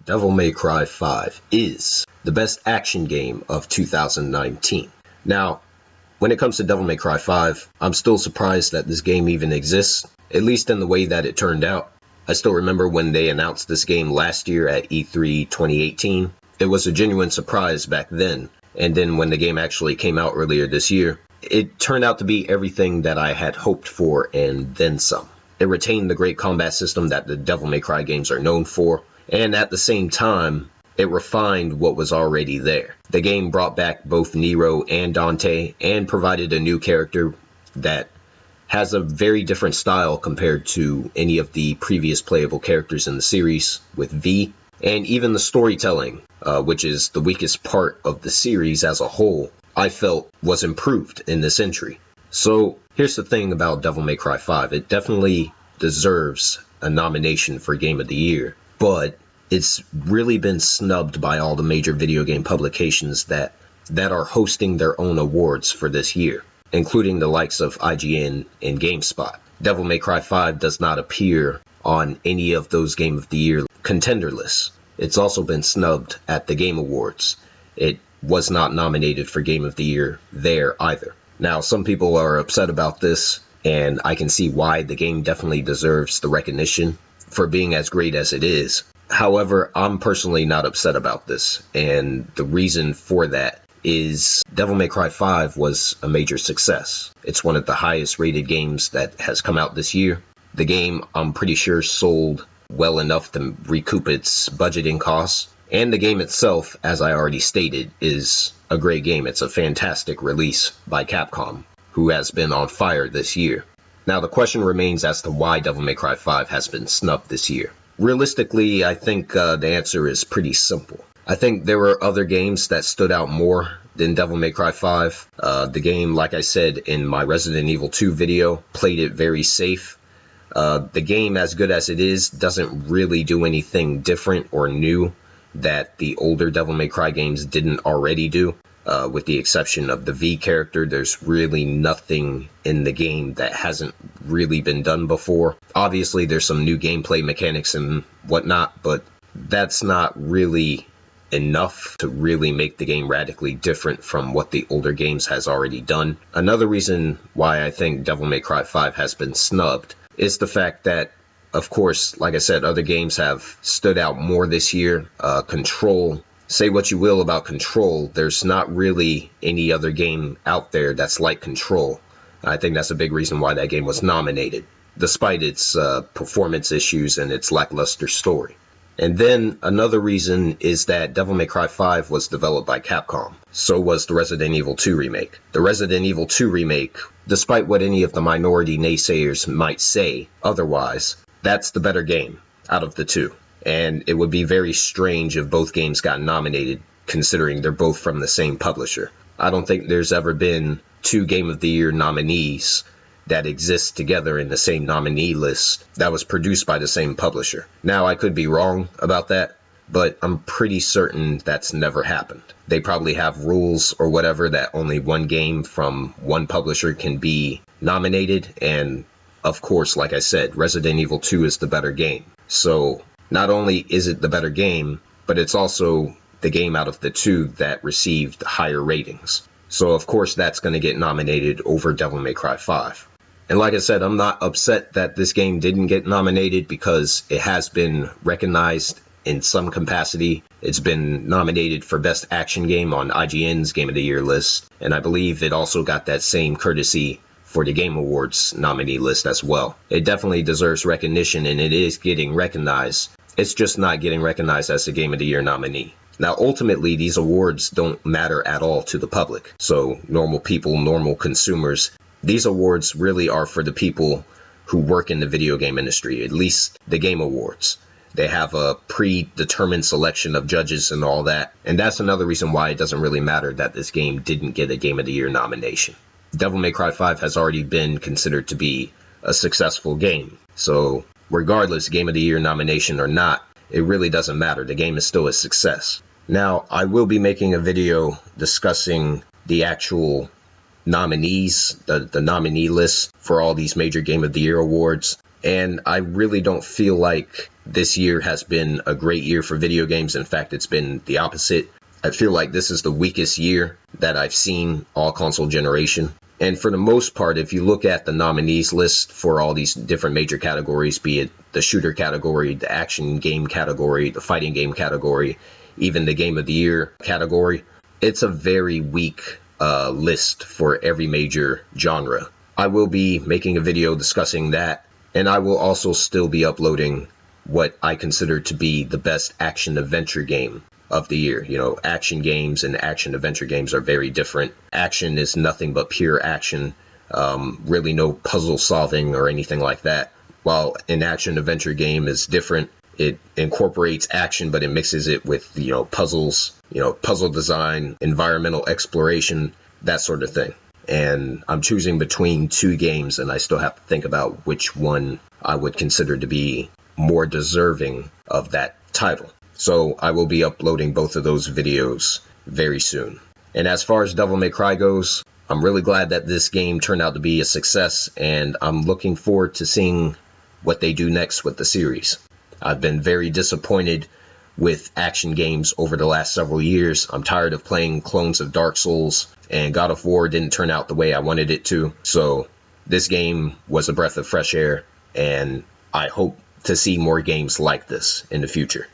Devil May Cry 5 is the best action game of 2019. Now, when it comes to Devil May Cry 5, I'm still surprised that this game even exists, at least in the way that it turned out. I still remember when they announced this game last year at E3 2018. It was a genuine surprise back then, and then when the game actually came out earlier this year, it turned out to be everything that I had hoped for and then some. It retained the great combat system that the Devil May Cry games are known for, and at the same time, it refined what was already there. The game brought back both Nero and Dante and provided a new character that has a very different style compared to any of the previous playable characters in the series with V. And even the storytelling, which is the weakest part of the series as a whole, I felt was improved in this entry. So here's the thing about Devil May Cry 5. It definitely deserves a nomination for Game of the Year, but it's really been snubbed by all the major video game publications that are hosting their own awards for this year, including the likes of IGN and GameSpot. Devil May Cry 5 does not appear on any of those Game of the Year contender lists. It's also been snubbed at the Game Awards. It was not nominated for Game of the Year there either. Now, some people are upset about this, and I can see why. The game definitely deserves the recognition for being as great as it is. However, I'm personally not upset about this, and the reason for that is Devil May Cry 5 was a major success. It's one of the highest rated games that has come out this year. The game, I'm pretty sure, sold well enough to recoup its budgeting costs. And the game itself, as I already stated, is a great game. It's a fantastic release by Capcom, who has been on fire this year. Now, the question remains as to why Devil May Cry 5 has been snubbed this year. Realistically, I think the answer is pretty simple. I think there were other games that stood out more than Devil May Cry 5. The game, like I said in my Resident Evil 2 video, played it very safe. The game, as good as it is, doesn't really do anything different or new that the older Devil May Cry games didn't already do. With the exception of the V character, there's really nothing in the game that hasn't really been done before. Obviously, there's some new gameplay mechanics and whatnot, but that's not really enough to really make the game radically different from what the older games has already done. Another reason why I think Devil May Cry 5 has been snubbed is the fact that, of course, like I said, other games have stood out more this year. Control, say what you will about Control, there's not really any other game out there that's like Control. I think that's a big reason why that game was nominated, despite its performance issues and its lackluster story. And then another reason is that Devil May Cry 5 was developed by Capcom. So was the Resident Evil 2 remake. The Resident Evil 2 remake, despite what any of the minority naysayers might say otherwise, that's the better game out of the two. And it would be very strange if both games got nominated, considering they're both from the same publisher. I don't think there's ever been two Game of the Year nominees that exist together in the same nominee list that was produced by the same publisher. Now, I could be wrong about that, but I'm pretty certain that's never happened. They probably have rules or whatever that only one game from one publisher can be nominated, and of course, like I said, Resident Evil 2 is the better game. So not only is it the better game, but it's also the game out of the two that received higher ratings. So of course that's going to get nominated over Devil May Cry 5. And like I said, I'm not upset that this game didn't get nominated because it has been recognized in some capacity. It's been nominated for Best Action Game on IGN's Game of the Year list, and I believe it also got that same courtesy for the Game Awards nominee list as well. It definitely deserves recognition, and it is getting recognized. It's just not getting recognized as a Game of the Year nominee. Now, ultimately, these awards don't matter at all to the public. So, normal people, normal consumers, these awards really are for the people who work in the video game industry, at least the Game Awards. They have a predetermined selection of judges and all that. And that's another reason why it doesn't really matter that this game didn't get a Game of the Year nomination. Devil May Cry 5 has already been considered to be a successful game. So, regardless, Game of the Year nomination or not, it really doesn't matter. The game is still a success. Now, I will be making a video discussing the actual nominees, the nominee list for all these major Game of the Year awards. And I really don't feel like this year has been a great year for video games. In fact, it's been the opposite. I feel like this is the weakest year that I've seen all console generation. And for the most part, if you look at the nominees list for all these different major categories, be it the shooter category, the action game category, the fighting game category, even the game of the year category, it's a very weak list for every major genre. I will be making a video discussing that, and I will also still be uploading what I consider to be the best action adventure game of the year. You know, action games and action adventure games are very different. Action is nothing but pure action, really no puzzle solving or anything like that. While an action adventure game is different. It incorporates action, but it mixes it with, puzzles, puzzle design, environmental exploration, that sort of thing. And I'm choosing between two games, and I still have to think about which one I would consider to be more deserving of that title. So I will be uploading both of those videos very soon. And as far as Devil May Cry goes, I'm really glad that this game turned out to be a success, and I'm looking forward to seeing what they do next with the series. I've been very disappointed with action games over the last several years. I'm tired of playing clones of Dark Souls, and God of War didn't turn out the way I wanted it to. So this game was a breath of fresh air, and I hope to see more games like this in the future.